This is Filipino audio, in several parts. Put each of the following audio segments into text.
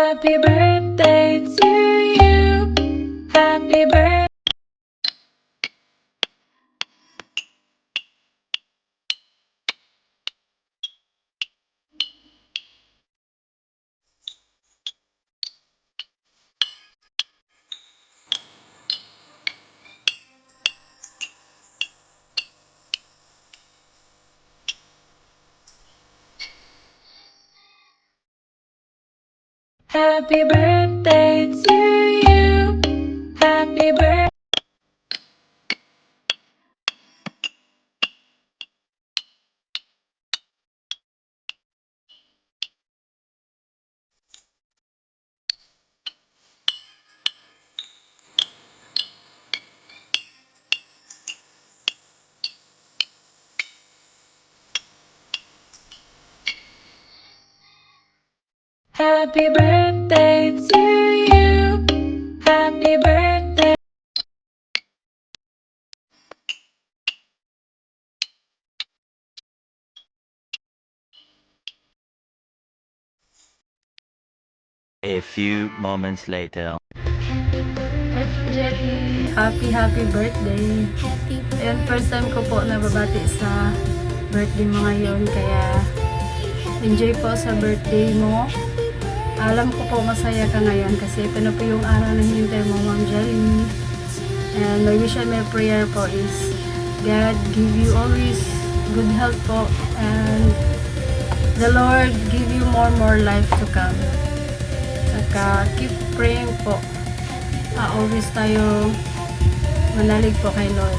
Happy birthday to you. Happy birthday. Happy birthday to you. Happy birthday. Happy birthday to you. Happy birthday. A few moments later. Jelly, happy birthday. Ayan, first time ko po nababati sa birthday mo ngayon. Kaya, enjoy po sa birthday mo. Alam ko po masaya ka ngayon kasi ito na po yung araw na hinintay mo, Ma'am Jelly. And my wish and my prayer po is God give you always good health po, and the Lord give you more life to come. Saka keep praying po. Always tayo manalig po kay Lord.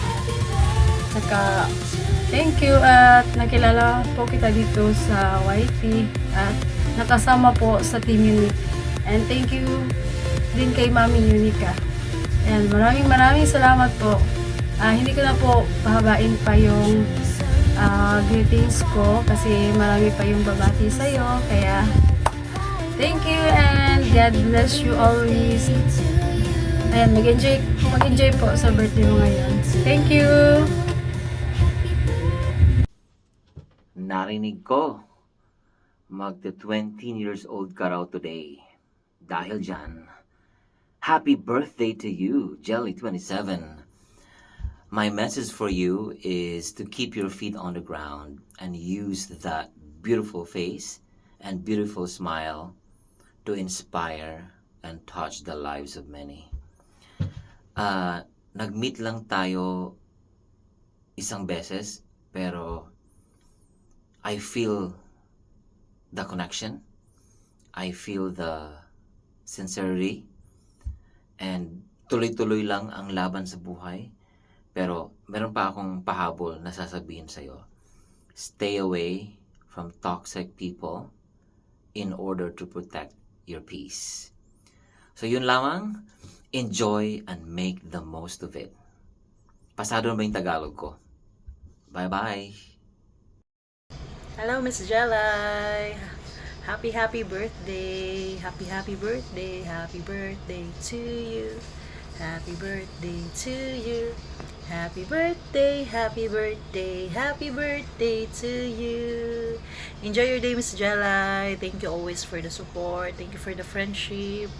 Saka thank you at nakilala po kita dito sa YT at nakasama po sa Team Unique. And thank you din kay Mami Unica. And maraming salamat po. Hindi ko na po pahabain pa yung greetings ko kasi marami pa yung babati sa'yo. Kaya thank you and God bless you always. Ayan, mag-enjoy po sa birthday mo ngayon. Thank you! Narinig ko, magta 20 years old ka raw today. Dahil dyan, happy birthday to you, Jelly27. My message for you is to keep your feet on the ground and use that beautiful face and beautiful smile to inspire and touch the lives of many. Nag-meet lang tayo isang beses, pero I feel the connection. I feel the sincerity. And tuloy-tuloy lang ang laban sa buhay. Pero meron pa akong pahabol na sasabihin sa'yo. Stay away from toxic people in order to protect your peace. So yun lamang. Enjoy and make the most of it. Pasado na ba yung Tagalog ko? Bye-bye! Hello, Miss Jelly. Happy birthday. Happy birthday. Happy birthday to you. Happy birthday to you. Happy birthday. Happy birthday. Happy birthday to you. Enjoy your day, Miss Jelly. Thank you always for the support. Thank you for the friendship.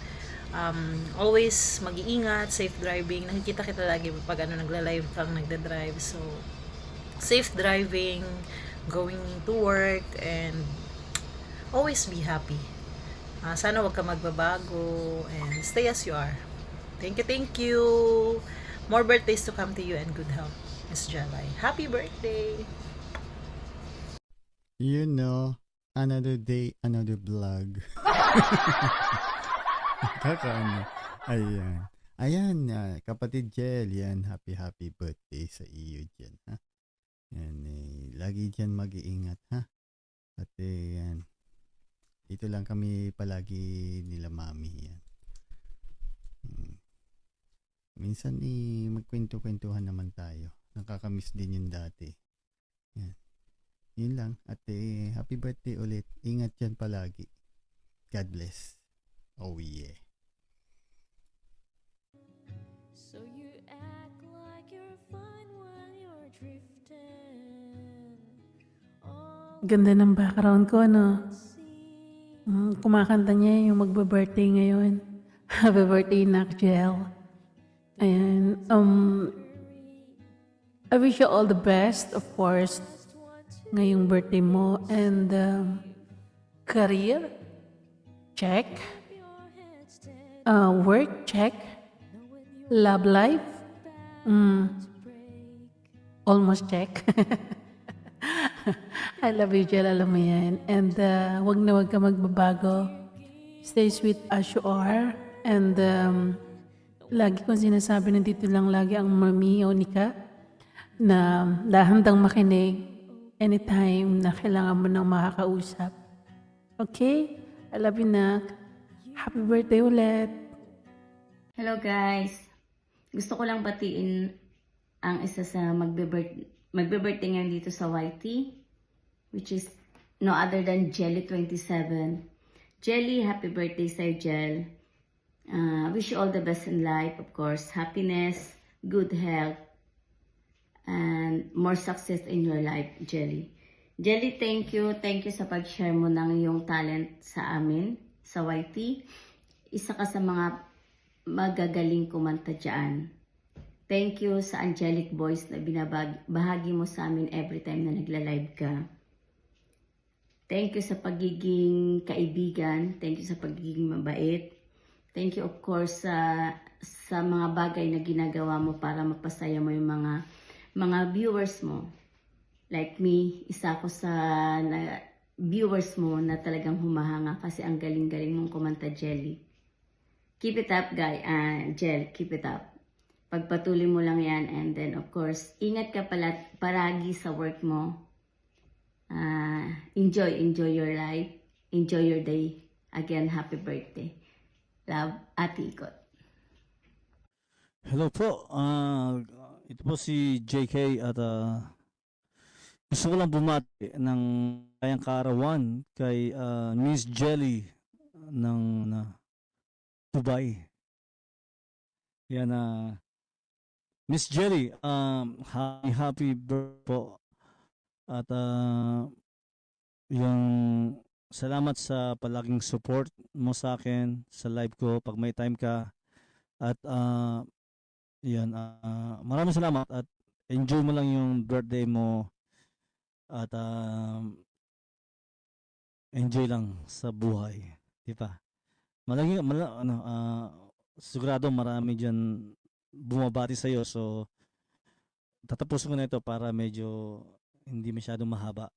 Always mag-iingat, safe driving. Nakikita kita lagi pag nagla-live kang nagda-drive. So, safe driving, going to work, and always be happy. Sana wag ka magbabago and stay as you are. Thank you. More birthdays to come to you and good health, Miss Jelly. Happy birthday! You know, another day, another vlog. Kakaano. Ayan, kapatid Jel, yan, happy birthday sa iyo dyan, ha? Yan, lagi dyan mag-iingat, ha? At yan, dito lang kami palagi nila mami, yan. Minsan, magkwento-kwentuhan naman tayo. Nakakamiss din yun dati. Yan. Yun lang. At happy birthday ulit. Ingat dyan palagi. God bless. Oh yeah. So you act like you're fine when you're drifting. Ganda ng background ko, no? Kumakanta niya yung magbe-birthday ngayon. Happy birthday, Nak Jel. Ayan. I wish you all the best, of course, ngayong birthday mo. And career, check. Work, check. Love life, almost check. I love you, Jel. Alam mo yan. And wag na wag ka magbabago. Stay sweet as you are. And lagi kong sinasabi, nandito lang lagi ang Mami Onika na handang makinig anytime na kailangan mo ng makakausap. Okay? I love you, Nak. Happy birthday ulit. Hello guys! Gusto ko lang batiin ang isa sa magbe-birthday ngayon dito sa YT, which is no other than Jelly27. Jelly, happy birthday sa'yo, Jel. Wish you all the best in life, of course. Happiness, good health, and more success in your life, Jelly. Jelly, thank you. Thank you sa pag-share mo ng iyong talent sa amin, sa YT. Isa ka sa mga magagaling kumanta dyan. Thank you sa angelic voice na binabahagi mo sa amin every time na nagla-live ka. Thank you sa pagiging kaibigan. Thank you sa pagiging mabait. Thank you of course sa mga bagay na ginagawa mo para mapasaya mo yung mga viewers mo. Like me, isa ako sa viewers mo na talagang humahanga kasi ang galing-galing mong kumanta, Jelly. Keep it up, Jel. Keep it up. Pagpatuloy mo lang yan. And then, of course, ingat ka palagi sa work mo. Enjoy your life. Enjoy your day. Again, happy birthday. Love, Ate Ikot. Hello po. Ito po si JK at gusto ko lang bumati ng kayang kaarawan kay Miss Jelly ng Dubai. Yan Miss Jelly, happy birthday po. At yung salamat sa palaging support mo sa akin sa live ko pag may time ka. At yan, maraming salamat at enjoy mo lang yung birthday mo at enjoy lang sa buhay, di ba? Sigurado marami diyan bumabati sa iyo, so tatapusin ko na ito para medyo hindi masyadong mahaba.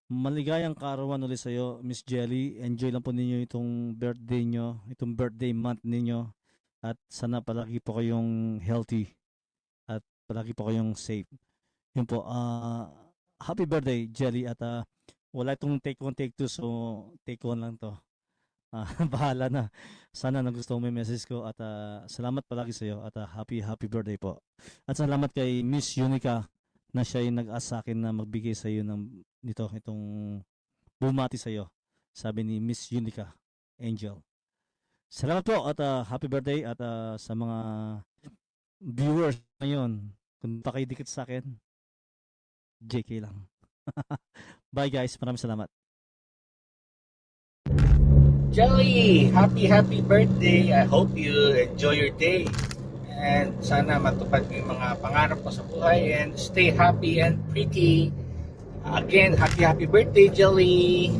Maligayang kaarawan ulit sa iyo, Miss Jelly. Enjoy lang po ninyo itong birthday nyo, itong birthday month ninyo. At sana palagi po kayong healthy at palagi po kayong safe. Yun po, happy birthday, Jelly. At wala itong take 1, take 2, so take 1 lang to. Bahala na. Sana nagustuhan mo yung message ko at salamat palagi sa iyo at happy birthday po. At salamat kay Miss Unica na siya yung nag-ask sa akin na magbigay sa iyo ng itong bumati sa iyo. Sabi ni Miss Unica Angel. Salamat po at happy birthday at sa mga viewers ngayon, kung pa kayo dikit sa akin, JK lang. Bye guys, maraming salamat. Jelly, happy birthday. I hope you enjoy your day. And sana matupad mo yung mga pangarap mo sa buhay and stay happy and pretty. Again, happy birthday, Jelly.